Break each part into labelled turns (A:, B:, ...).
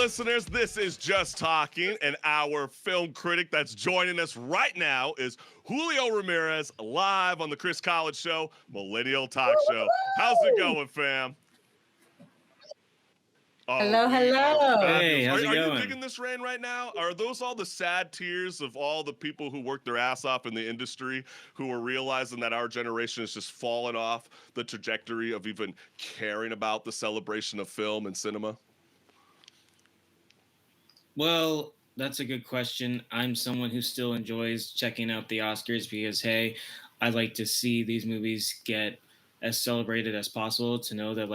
A: listeners. This is Just Talking, and our film critic that's joining us right now is Julio Ramirez, live on the Chris College Show, Millennial Talk Show. How's it going, fam? Oh,
B: hello.
C: Hey, how's it
A: are
C: going?
A: you digging this rain right now? Are those all the sad tears of all the people who worked their ass off in the industry who are realizing that our generation is just falling off the trajectory of even caring about the celebration of film and cinema?
C: Well, that's a good question. I'm someone who still enjoys checking out the Oscars because, hey, I like to see these movies get as celebrated as possible, to know that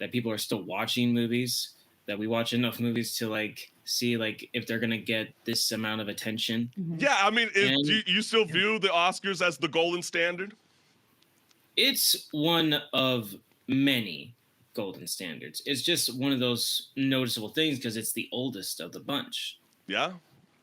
C: that people are still watching movies, that we watch enough movies to see if they're gonna get this amount of attention.
A: Yeah, I mean, do you still view the Oscars as the golden standard?
C: It's one of many golden standards. It's just one of those noticeable things because it's the oldest of the bunch.
A: Yeah,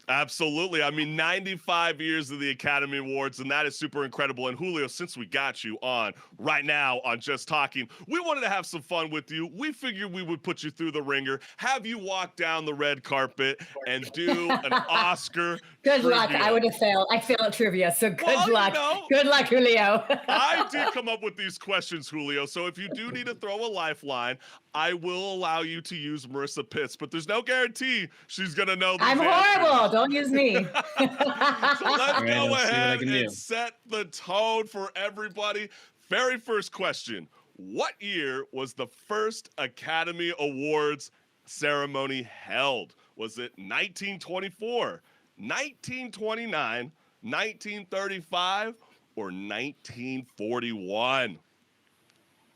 A: absolutely. I mean, 95 years of the Academy Awards, and that is super incredible. And Julio, since we got you on right now on Just Talking, we wanted to have some fun with you. We figured we would put you through the ringer, have you walk down the red carpet, and do an Oscar
B: Good
A: trivia.
B: luck. I would have failed. I failed at trivia, so good luck.
A: You know,
B: good luck, Julio.
A: I did come up with these questions, Julio, so if you do need to throw a lifeline, I will allow you to use Marissa Pitts, but there's no guarantee she's going to know these
B: I'm
A: answers.
B: horrible. Don't use me.
A: So let's go ahead and
C: do.
A: set the tone for everybody. Very first question. What year was the first Academy Awards ceremony held? Was it 1924, 1929, 1935, or 1941?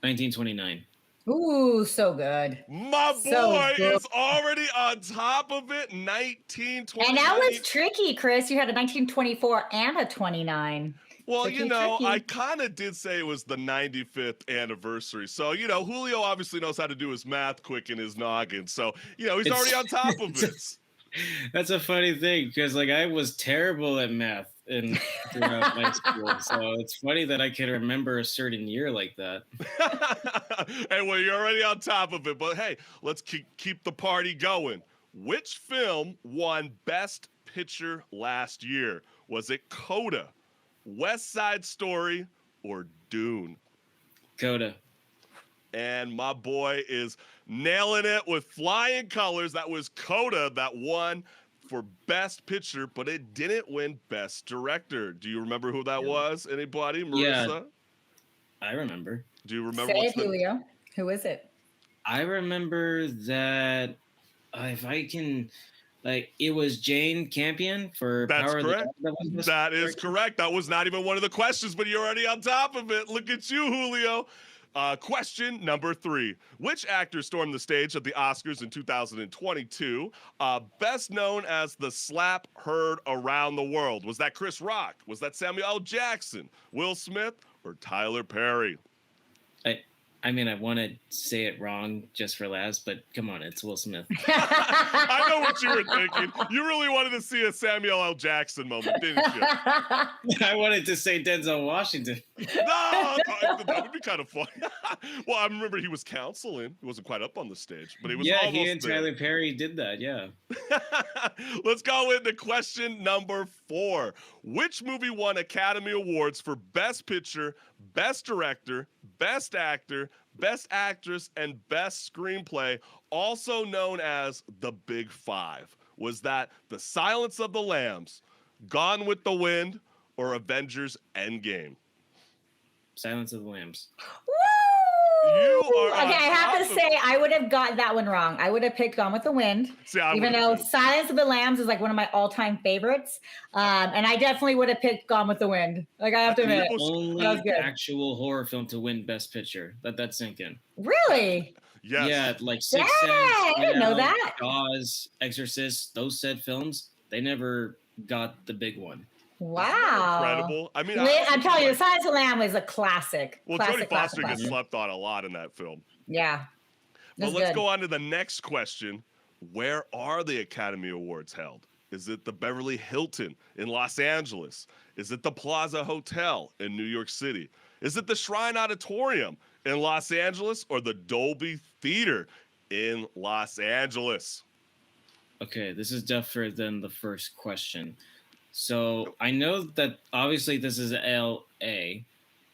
C: 1929.
B: Ooh, so good.
A: My
B: So
A: boy
B: good.
A: is already on top of it. 1929.
B: And that was tricky, Chris. You had a 1924 and a 29.
A: Well,
B: Tricky,
A: you know,
B: tricky.
A: I kind of did say it was the 95th anniversary. So, you know, Julio obviously knows how to do his math quick in his noggin. So, you know, he's already on top of it.
C: That's a funny thing because I was terrible at math throughout my school. So it's funny that I can remember a certain year like that.
A: Hey, well, you're already on top of it. But hey, let's keep the party going. Which film won Best Picture last year? Was it Coda, West Side Story, or Dune?
C: Coda.
A: And my boy is nailing it with flying colors. That was Coda that won for Best Picture, but it didn't win Best Director. Do you remember who that was? Anybody? Marissa?
C: Yeah, I remember.
A: Do you remember?
B: Say it, Julio. Who is it?
C: I remember that if I can, it was Jane Campion for
A: That's
C: Power
A: correct.
C: of the Dog.
A: That is correct. That was not even one of the questions, but you're already on top of it. Look at you, Julio. Question number 3. Which actor stormed the stage at the Oscars in 2022, best known as the slap heard around the world? Was that Chris Rock? Was that Samuel L. Jackson, Will Smith, or Tyler Perry?
C: I mean, I want to say it wrong just for laughs, but come on, it's Will Smith.
A: I know what you were thinking. You really wanted to see a Samuel L. Jackson moment, didn't you?
C: I wanted to say Denzel Washington.
A: No, that would be kind of fun. Well, I remember he was counseling. He wasn't quite up on the stage, but he was almost
C: he and
A: there.
C: Tyler Perry did that, yeah.
A: Let's go into question number 4. Which movie won Academy Awards for Best Picture, Best Director, Best Actor, Best Actress, and Best Screenplay, also known as the Big Five? Was that The Silence of the Lambs, Gone with the Wind, or Avengers Endgame?
C: Silence of the Lambs.
B: Woo!
A: You are
B: Okay, I have to
A: on top
B: say, I would have got that one wrong. I would have picked Gone with the Wind,
A: See, I
B: even
A: would've
B: though
A: too.
B: Silence of the Lambs is like one of my all-time favorites. And I definitely would have picked Gone with the Wind. Like, I have to admit,
A: People-
C: Only
B: that was good.
C: actual horror film to win Best Picture. Let that sink in.
B: Really?
A: Yes.
C: Yeah, like Sixth
B: Dang,
C: Sense,
B: I didn't know that.
C: Jaws, Exorcist, those said films, they never got the big one.
B: Wow.
A: Incredible. I mean,
B: I'm telling you, The Silence of the Lambs is a classic.
A: well,
B: classic,
A: Jodie Foster
B: classic,
A: gets
B: classic.
A: slept on a lot in that film.
B: Yeah.
A: But
B: That's
A: let's
B: good.
A: go on to the next question. Where are the Academy Awards held? Is it the Beverly Hilton in Los Angeles? Is it the Plaza Hotel in New York City? Is it the Shrine Auditorium in Los Angeles or the Dolby Theater in Los Angeles?
C: Okay, this is different than the first question. So I know that obviously this is LA.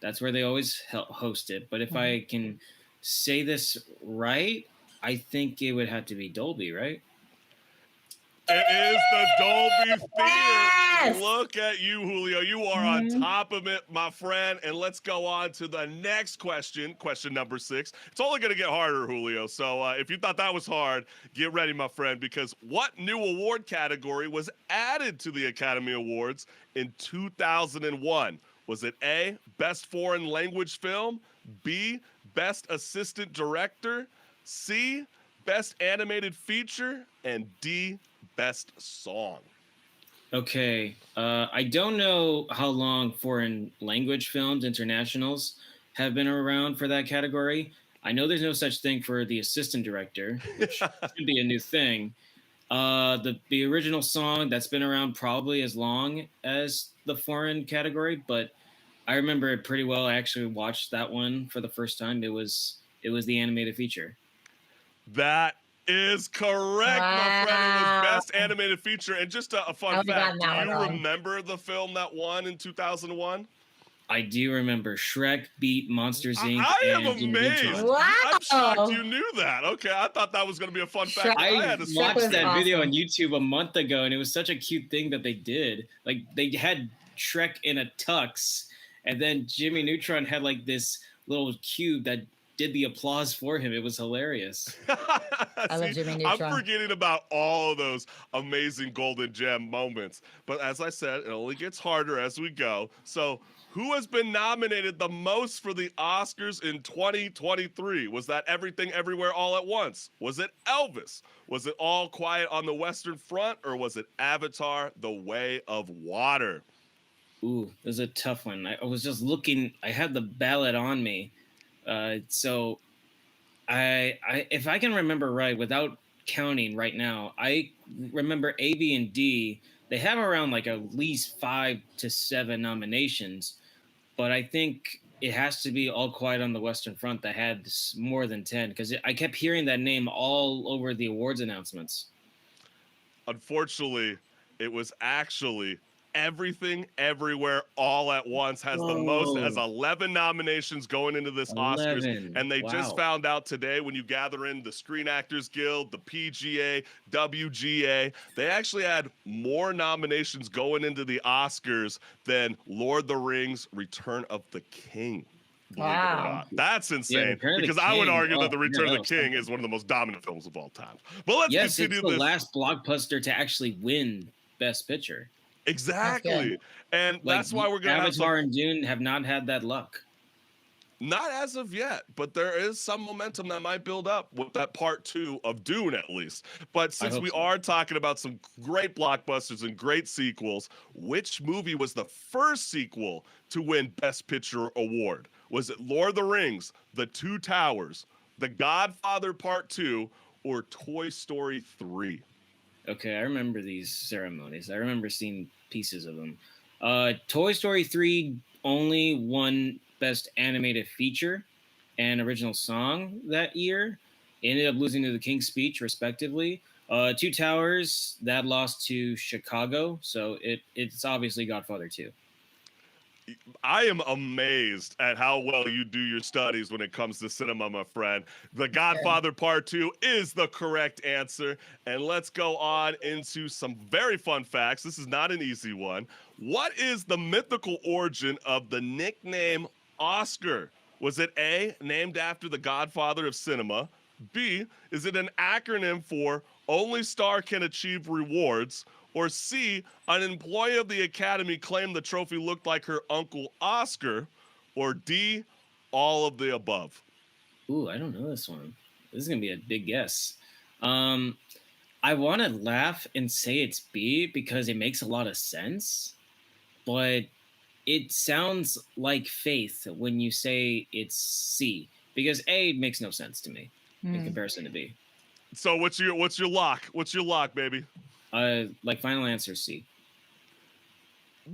C: That's where they always host it. But if
B: Mhm.
C: I can say this right, I think it would have to be Dolby, right?
A: It is the Dolby Theater.
B: Yes.
A: Look at you, Julio. You are on
B: Mhm.
A: top of it, my friend. And let's go on to the next question, question number 6. It's only going to get harder, Julio. So if you thought that was hard, get ready, my friend, because what new award category was added to the Academy Awards in 2001? Was it A, Best Foreign Language Film, B, Best Assistant Director, C, Best Animated Feature, and D, Best Song?
C: Okay. I don't know how long foreign language films, internationals, have been around for that category. I know there's no such thing for the assistant director, which should be a new thing. The original song that's been around probably as long as the foreign category, but I remember it pretty well. I actually watched that one for the first time. It was the animated feature.
A: That is correct, my friend. It was
B: Wow.
A: Best Animated Feature. And just a
B: I
A: fun
B: would have gotten
A: fact, do
B: that one
A: you
B: wrong.
A: remember the film that won in 2001?
C: I do remember Shrek beat Monsters Inc.
A: I am
C: and Jimmy
A: amazed.
C: Neutron.
A: I'm shocked
B: Wow.
A: you knew that. Okay, I thought that was going to be a fun fact.
B: Shrek-
A: I
C: I
A: had to
B: Shrek
C: watched
B: was
C: that video on
B: awesome.
C: YouTube a month ago, and it was such a cute thing that they did. Like they had Shrek in a tux, and then Jimmy Neutron had like this little cube that did the applause for him. It was hilarious.
B: I love
A: See,
B: Jimmy
A: I'm
B: Neutron.
A: forgetting about all of those amazing golden gem moments. But as I said, it only gets harder as we go. So, who has been nominated the most for the Oscars in 2023? Was that Everything Everywhere All at Once? Was it Elvis? Was it All Quiet on the Western Front? Or was it Avatar: The Way of Water?
C: Ooh, it was a tough one. I was just looking. I had the ballot on me, so if I can remember right, without counting right now, I remember A, B, and D. They have around like at least 5 to 7 nominations, but I think it has to be All Quiet on the Western Front that had more than 10 because I kept hearing that name all over the awards announcements.
A: Unfortunately, it was actually Everything Everywhere All at Once has the most, has
C: Whoa,
A: 11 nominations going into this Oscars.
C: 11!
A: And they just
C: Wow.
A: found out today when you gather in the Screen Actors Guild, the PGA, WGA, they actually had more nominations going into the Oscars than Lord of the Rings: Return of the King. Believe it or
B: Wow.
A: not. That's
C: Yeah,
A: insane.
C: Return of the
A: Because I would
C: King.
A: argue that
C: Oh,
A: The
C: yeah,
A: Return of
C: that
A: the
C: was
A: King
C: something.
A: is one of the most dominant films of all time. But let's
C: Yes, it's
A: continue
C: the
A: this.
C: last blockbuster to actually win Best Picture.
B: That's good.
A: Exactly. And
C: Like
A: that's why we're going to have
C: Avatar
A: some,
C: and Dune have not had that luck.
A: not as of yet, but there is some momentum that might build up with that part 2 of Dune, at least. But
C: I
A: since
C: hope
A: we
C: so.
A: are talking about some great blockbusters and great sequels, which movie was the first sequel to win Best Picture award? Was it Lord of the Rings, The Two Towers, The Godfather Part 2, or Toy Story 3?
C: Okay, I remember these ceremonies. I remember seeing pieces of them. Toy Story 3 only won Best Animated Feature and Original Song that year. It ended up losing to The King's Speech, respectively. Two Towers, that lost to Chicago, so it's obviously Godfather 2.
A: I am amazed at how well you do your studies when it comes to cinema, my friend. The Godfather Part 2 is the correct answer. And let's go on into some very fun facts. This is not an easy one. What is the mythical origin of the nickname Oscar? Was it A, named after the godfather of cinema? B, is it an acronym for Only Star Can Achieve Rewards? Or C, an employee of the Academy claimed the trophy looked like her uncle Oscar? Or D, all of the above?
C: Ooh, I don't know this one. This is gonna be a big guess. Um, I want to laugh and say it's B because it makes a lot of sense, but it sounds like faith when you say it's C because A makes no sense to me in comparison to B.
A: So what's your lock? What's your lock, baby?
C: Like final answer C.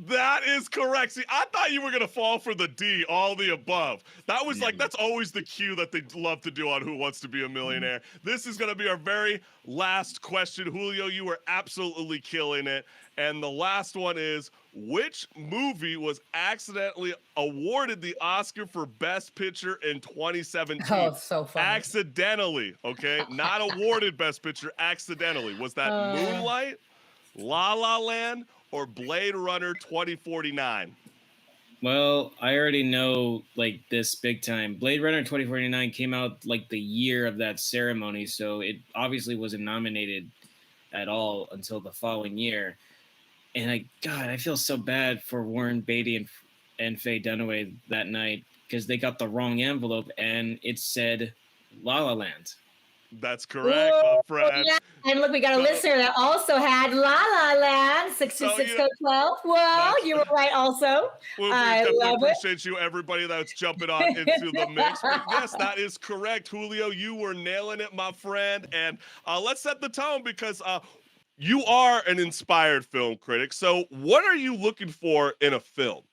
A: That is correct. See, I thought you were going to fall for the D, all the above. That was like, that's always the cue that they love to do on Who Wants to Be a Millionaire. This is going to be our very last question. Julio, you were absolutely killing it. And the last one is, which movie was accidentally awarded the Oscar for Best Picture in 2017?
B: Oh, so funny.
A: Accidentally, okay? Not awarded Best Picture, accidentally. Was that Moonlight, La La Land, or Blade Runner 2049?
C: Well, I already know like this big time. Blade Runner 2049 came out like the year of that ceremony, so it obviously wasn't nominated at all until the following year. And I feel so bad for Warren Beatty and Faye Dunaway that night because they got the wrong envelope and it said La La Land.
A: That's correct, my friend.
B: Yeah. And look, we got a listener that also had La La Land, 626 code 12. Well, you were right also.
A: Well,
B: I love
A: appreciate you, everybody that's jumping on into the mix. But yes, that is correct, Julio. You were nailing it, my friend. And let's set the tone because you are an inspired film critic. So what are you looking for in a film?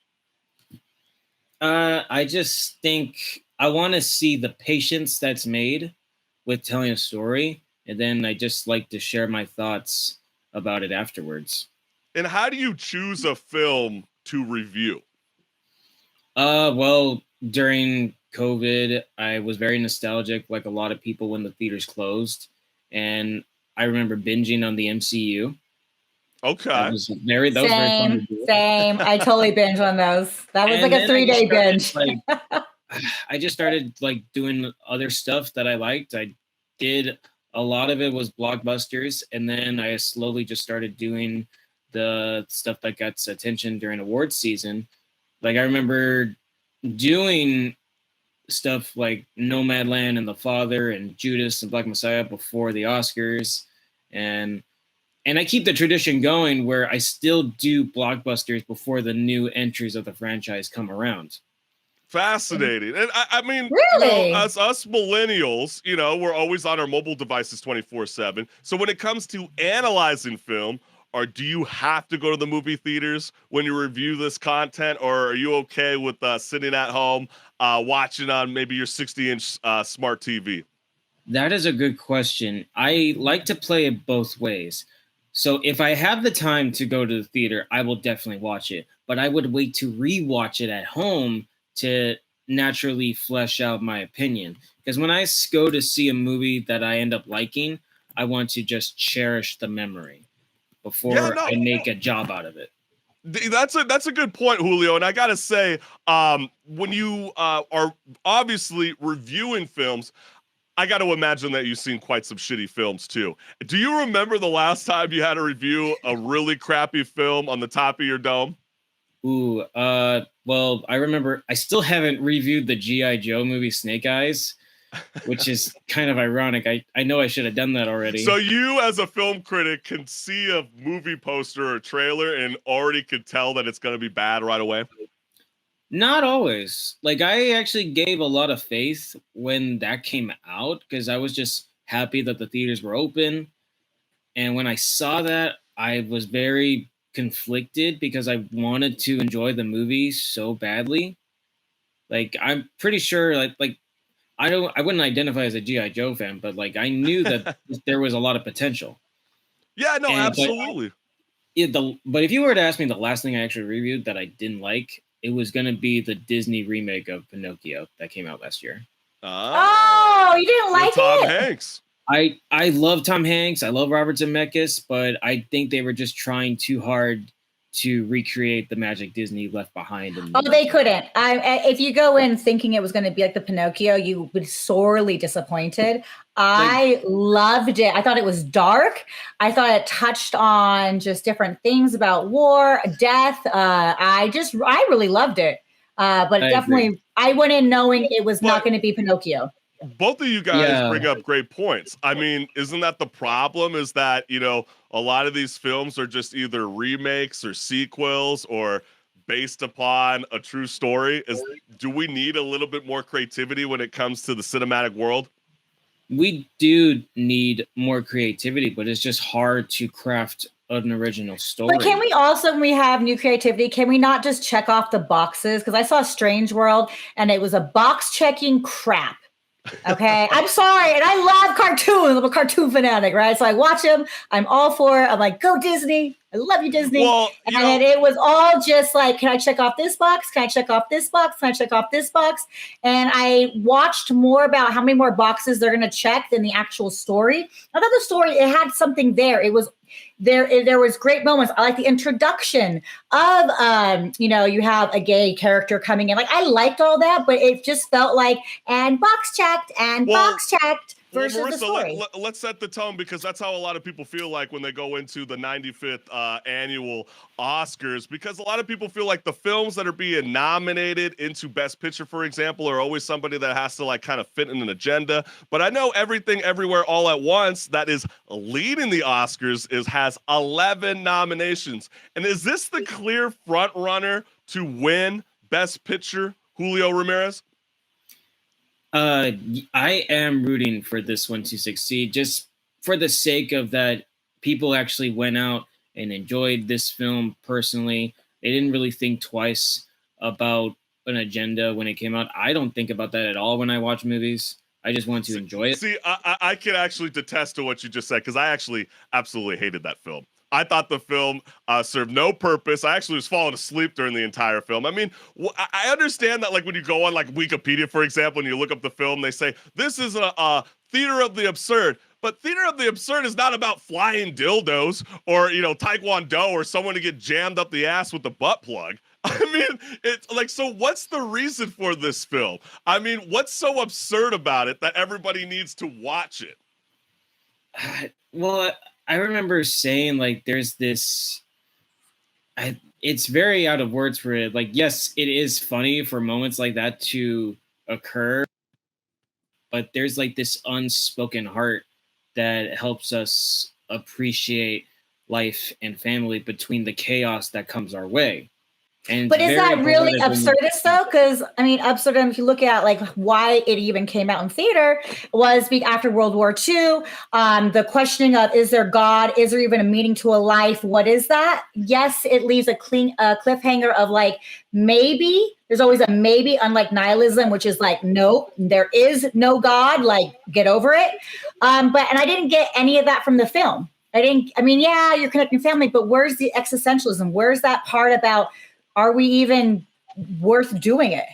C: I just think I want to see the patience that's made with telling a story, and then I just like to share my thoughts about it afterwards.
A: And how do you choose a film to review?
C: Well, during COVID, I was very nostalgic, like a lot of people when the theaters closed, and I remember binging on the MCU.
A: Okay.
C: That was very fun to do.
B: Same. I totally binge on those. That was like a 3-day binge.
C: I just started like doing other stuff that I liked. I did a lot of it was blockbusters, and then I slowly just started doing the stuff that gets attention during awards season. Like I remember doing stuff like Nomadland and The Father and Judas and Black Messiah before the Oscars, and I keep the tradition going where I still do blockbusters before the new entries of the franchise come around.
A: Fascinating. And I mean,
B: really?
A: as us millennials, we're always on our mobile devices 24/7. So when it comes to analyzing film, or do you have to go to the movie theaters when you review this content, or are you okay with sitting at home watching on maybe your 60-inch smart TV?
C: That is a good question. I like to play it both ways. So if I have the time to go to the theater, I will definitely watch it. But I would wait to rewatch it at home to naturally flesh out my opinion. Because when I go to see a movie that I end up liking, I want to just cherish the memory before I make a job out of it.
A: That's a good point, Julio. And I gotta say, when you are obviously reviewing films, I got to imagine that you've seen quite some shitty films too. Do you remember the last time you had to review a really crappy film on the top of your dome?
C: Ooh, well, I remember I still haven't reviewed the G.I. Joe movie Snake Eyes, which is kind of ironic. I know I should have done that already.
A: So you, as a film critic, can see a movie poster or trailer and already could tell that it's going to be bad right away?
C: Not always. Like, I actually gave a lot of faith when that came out because I was just happy that the theaters were open. And when I saw that, I was very conflicted because I wanted to enjoy the movie so badly. Like, I'm pretty sure, like I wouldn't identify as a G.I. Joe fan, but like I knew that there was a lot of potential.
A: Yeah, no, absolutely.
C: But if you were to ask me the last thing I actually reviewed that I didn't like, it was going to be the Disney remake of Pinocchio that came out last year.
B: Oh, you didn't like
A: Tom Hanks.
C: I love Tom Hanks. I love Robert Zemeckis, but I think they were just trying too hard to recreate the magic Disney left behind.
B: They couldn't. If you go in thinking it was going to be like the Pinocchio, you would be sorely disappointed. I loved it. I thought it was dark. I thought it touched on just different things about war, death. I really loved it. But definitely, I went in knowing it was not going to be Pinocchio.
A: Both of you guys bring up great points. I mean, isn't that the problem? Is that, a lot of these films are just either remakes or sequels or based upon a true story? Do we need a little bit more creativity when it comes to the cinematic world?
C: We do need more creativity, but it's just hard to craft an original story.
B: But can we also, when we have new creativity, can we not just check off the boxes? Because I saw Strange World and it was a box checking crap. Okay, I'm sorry, and I love cartoons. I'm a cartoon fanatic, right? So I watch them. I'm all for it. I'm like, go Disney. I love you, Disney.
A: Well,
B: and it was all just like, can I check off this box? Can I check off this box? Can I check off this box? And I watched more about how many more boxes they're going to check than the actual story. I thought the story, it had something there. It was there was great moments. I like the introduction of you have a gay character coming in. Like I liked all that, but it just felt like and box checked and box checked versus
A: Marissa,
B: the story.
A: Let's set the tone because that's how a lot of people feel like when they go into the 95th annual Oscars, because a lot of people feel like the films that are being nominated into Best Picture, for example, are always somebody that has to like kind of fit in an agenda. But I know Everything Everywhere All at Once, that is leading the Oscars, has 11 nominations. And is this the clear front runner to win Best Picture, Julio Ramirez?
C: I am rooting for this one to succeed, just for the sake of that people actually went out and enjoyed this film personally. They didn't really think twice about an agenda when it came out. I don't think about that at all when I watch movies. I just want to enjoy it.
A: See, I can actually detest to what you just said because I actually absolutely hated that film. I thought the film served no purpose. I actually was falling asleep during the entire film. I mean, I understand that, like, when you go on, like, Wikipedia, for example, and you look up the film, they say, this is a theater of the absurd. But theater of the absurd is not about flying dildos or, Taekwondo or someone to get jammed up the ass with the butt plug. I mean, it's like, so what's the reason for this film? I mean, what's so absurd about it that everybody needs to watch it?
C: Well, I remember saying, like, there's this, it's very out of words for it. Like, yes, it is funny for moments like that to occur, but there's like this unspoken heart that helps us appreciate life and family between the chaos that comes our way.
B: But is that really absurdist though? Because I mean, absurdum, if you look at like why it even came out in theater was after World War II, the questioning of is there God? Is there even a meaning to a life? What is that? Yes, it leaves a cliffhanger of like maybe. There's always a maybe, unlike nihilism, which is like no, there is no God. Like get over it. And I didn't get any of that from the film. Yeah, you're connecting family, but where's the existentialism? Where's that part about? Are we even worth doing it?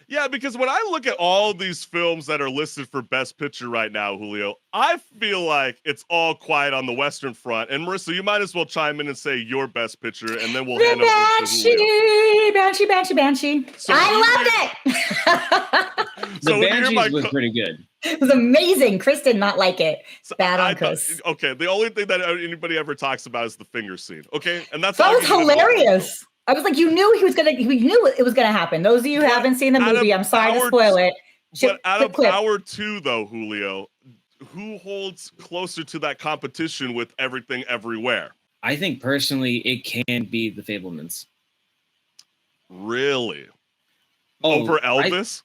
A: Yeah, because when I look at all these films that are listed for Best Picture right now, Julio, I feel like it's all quiet on the Western Front. And Marissa, you might as well chime in and say your Best Picture, and then we'll hand over to Julio.
B: Banshee. So I loved
C: it. The Banshees was pretty good.
B: It was amazing. Chris did not like it. Bad on Chris.
A: Okay, the only thing that anybody ever talks about is the finger scene. Okay, and that
B: was hilarious. I was like, you knew it was gonna happen. Those of you who haven't seen the movie, I'm sorry to spoil it.
A: But out of Hour 2, though, Julio, who holds closer to that competition with Everything Everywhere?
C: I think personally, it can be The Fabelmans.
A: Really? Over Elvis?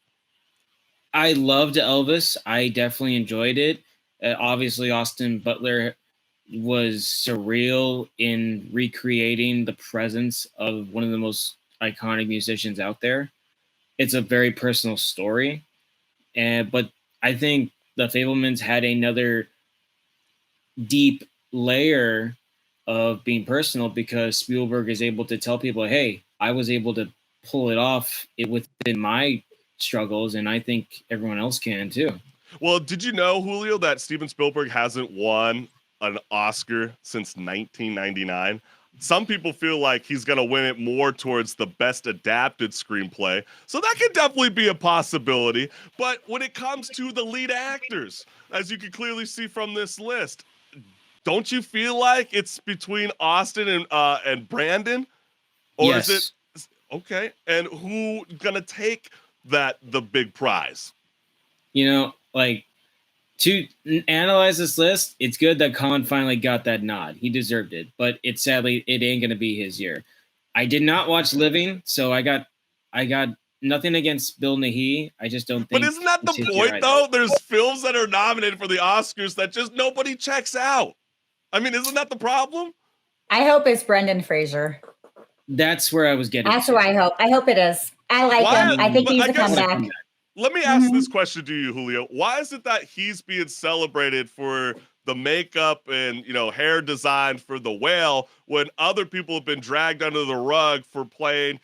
C: I loved Elvis. I definitely enjoyed it. Obviously, Austin Butler was surreal in recreating the presence of one of the most iconic musicians out there. It's a very personal story. But I think The Fabelmans had another deep layer of being personal because Spielberg is able to tell people, hey, I was able to pull it off within my struggles, and I think everyone else can too.
A: Well, did you know, Julio, that Steven Spielberg hasn't won an Oscar since 1999? Some people feel like he's going to win it more towards the best adapted screenplay. So that could definitely be a possibility. But when it comes to the lead actors, as you can clearly see from this list, don't you feel like it's between Austin and Brandon? Or
C: yes.
A: Is it okay? And who going to take the big prize?
C: To analyze this list, it's good that Colin finally got that nod. He deserved it, but sadly it ain't gonna be his year. I did not watch Living, so I got nothing against Bill Nighy. I just don't think.
A: But isn't that the point, though? There's films that are nominated for the Oscars that just nobody checks out. I mean, isn't that the problem?
B: I hope it's Brendan Fraser.
C: That's where I was getting.
B: That's what I hope. I hope it is. I like him. I think he's a comeback.
A: Let me ask this question to you, Julio. Why is it that he's being celebrated for the makeup and, hair design for the whale when other people have been dragged under the rug for playing,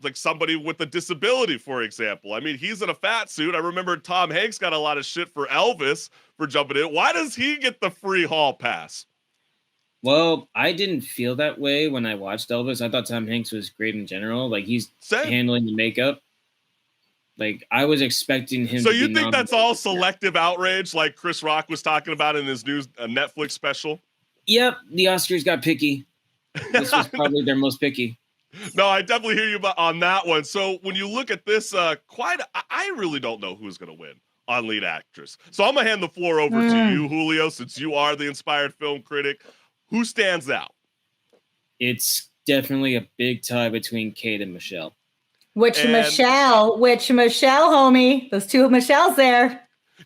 A: like somebody with a disability, for example? I mean, he's in a fat suit. I remember Tom Hanks got a lot of shit for Elvis for jumping in. Why does he get the free hall pass?
C: Well, I didn't feel that way when I watched Elvis. I thought Tom Hanks was great in general. Like, he's handling the makeup. Like, I was expecting him.
A: So you think that's all selective outrage, like Chris Rock was talking about in his new Netflix special?
C: Yep, the Oscars got picky. This was probably their most picky.
A: No, I definitely hear you on that one. So when you look at this, I really don't know who's going to win on lead actress. So I'm going to hand the floor over to you, Julio, since you are the inspired film critic. Who stands out?
C: It's definitely a big tie between Kate and Michelle.
B: Which Michelle, homie? Those two Michelles there.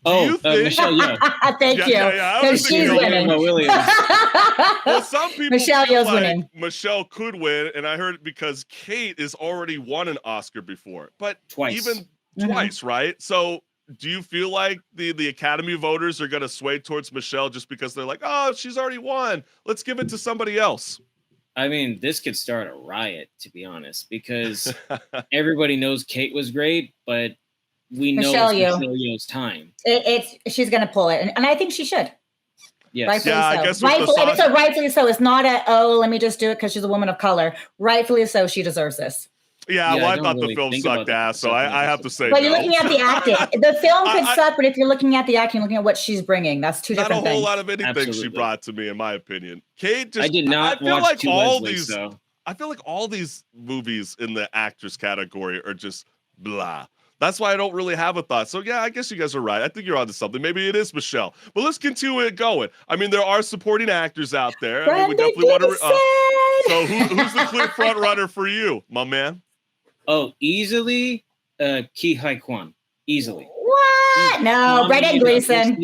C: Michelle, yeah.
B: Thank you. Because she's winning.
A: Well, some people
B: Michelle Yeoh's winning.
A: Michelle could win, and I heard it because Kate has already won an Oscar before, but
C: twice,
A: right? So do you feel like the Academy voters are going to sway towards Michelle just because they're like, oh, she's already won, let's give it to somebody else?
C: I mean, this could start a riot, to be honest, because everybody knows Kate was great, but we know Michelle Yeoh's time.
B: She's going to pull it, and I think she should.
C: Yes.
B: Rightfully so. I guess rightfully so. It's not let me just do it because she's a woman of color. Rightfully so, she deserves this.
A: Yeah, well, I thought the film sucked ass, so I have to say.
B: But you're looking at the acting. The film could suck, but if you're looking at the acting, looking at what she's bringing, that's two different things.
A: Not a whole lot of anything she brought to me, in my opinion. Kate just.
C: I did not watch like
A: I feel like all these movies in the actress category are just blah. That's why I don't really have a thought. So, yeah, I guess you guys are right. I think you're onto something. Maybe it is Michelle. But let's continue it going. I mean, there are supporting actors out there. I mean, we definitely want to. So, who's the clear front runner for you, my man?
C: Oh, easily Ki Hai Kwan. Easily.
B: What? No, Brendan Gleeson.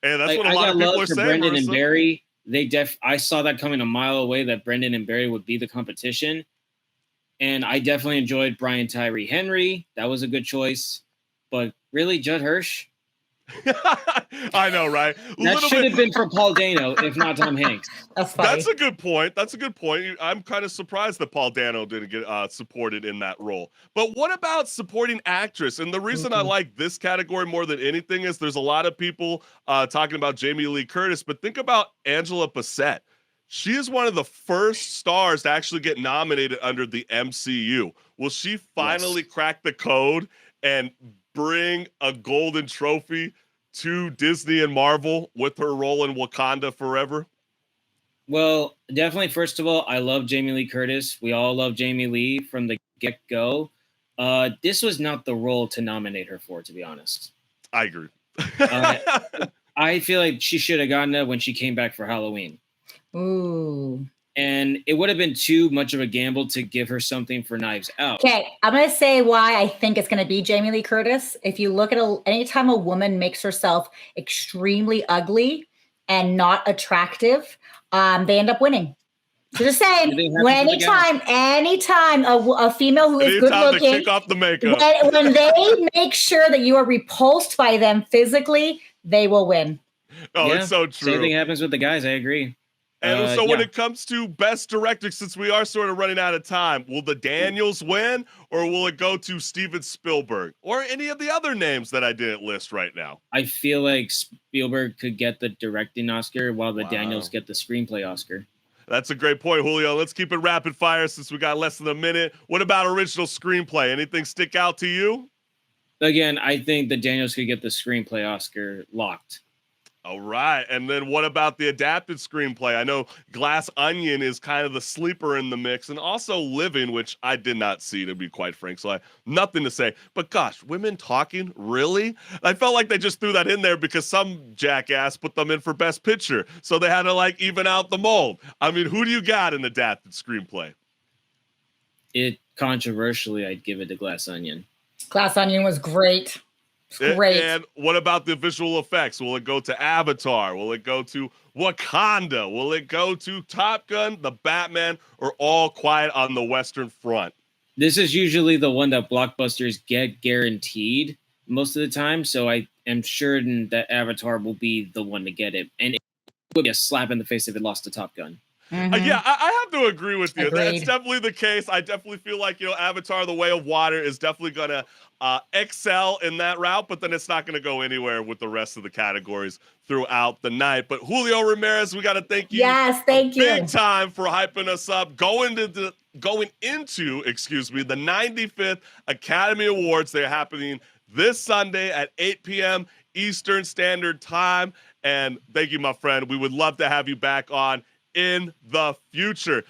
A: Hey, that's what a lot of people are saying.
C: Brendan and Barry. I saw that coming a mile away that Brendan and Barry would be the competition. And I definitely enjoyed Brian Tyree Henry. That was a good choice. But really, Judd Hirsch?
A: I know, right?
C: That should have been for Paul Dano, if not Tom Hanks.
B: That's
A: a good point. I'm kind of surprised that Paul Dano didn't get supported in that role. But what about supporting actress? And the reason I like this category more than anything is there's a lot of people talking about Jamie Lee Curtis, but think about Angela Bassett. She is one of the first stars to actually get nominated under the MCU. Will she finally crack the code and bring a golden trophy to Disney and Marvel with her role in Wakanda Forever?
C: Well, definitely. First of all, I love Jamie Lee Curtis. We all love Jamie Lee from the get-go. This was not the role to nominate her for, to be honest.
A: I agree.
C: I feel like she should have gotten it when she came back for Halloween.
B: Ooh.
C: And it would have been too much of a gamble to give her something for Knives Out.
B: Okay, I'm going to say why I think it's going to be Jamie Lee Curtis. If you look at anytime a woman makes herself extremely ugly and not attractive, they end up winning. So just saying, anytime a female who is good looking,
A: kick off the makeup.
B: When they make sure that you are repulsed by them physically, they will win.
A: Oh, it's so true.
C: Same thing happens with the guys. I agree.
A: And so when it comes to best director, since we are sort of running out of time, will the Daniels win or will it go to Steven Spielberg or any of the other names that I didn't list right now?
C: I feel like Spielberg could get the directing Oscar while the Daniels get the screenplay Oscar.
A: That's a great point, Julio. Let's keep it rapid fire since we got less than a minute. What about original screenplay? Anything stick out to you?
C: Again, I think the Daniels could get the screenplay Oscar locked.
A: All right. And then what about the adapted screenplay? I know Glass Onion is kind of the sleeper in the mix, and also Living, which I did not see, to be quite frank, so I have nothing to say. But gosh, women talking? Really? I felt like they just threw that in there because some jackass put them in for Best Picture, so they had to even out the mold. I mean, who do you got in adapted screenplay?
C: Controversially, I'd give it to Glass Onion.
B: Glass Onion was great. It's great.
A: And what about the visual effects? Will it go to Avatar? Will it go to Wakanda? Will it go to Top Gun, The Batman, or All Quiet on the Western Front?
C: This is usually the one that blockbusters get guaranteed most of the time, so I am sure that Avatar will be the one to get it, and it would be a slap in the face if it lost to Top Gun.
A: Yeah, I have to agree with you.
B: Agreed.
A: That's definitely the case. I definitely feel like, Avatar: The Way of Water is definitely going to excel in that route, but then it's not going to go anywhere with the rest of the categories throughout the night. But Julio Ramirez, we got to thank you.
B: Yes, thank you.
A: Big time for hyping us up. Going into the 95th Academy Awards. They're happening this Sunday at 8 p.m. Eastern Standard Time. And thank you, my friend. We would love to have you back on in the future.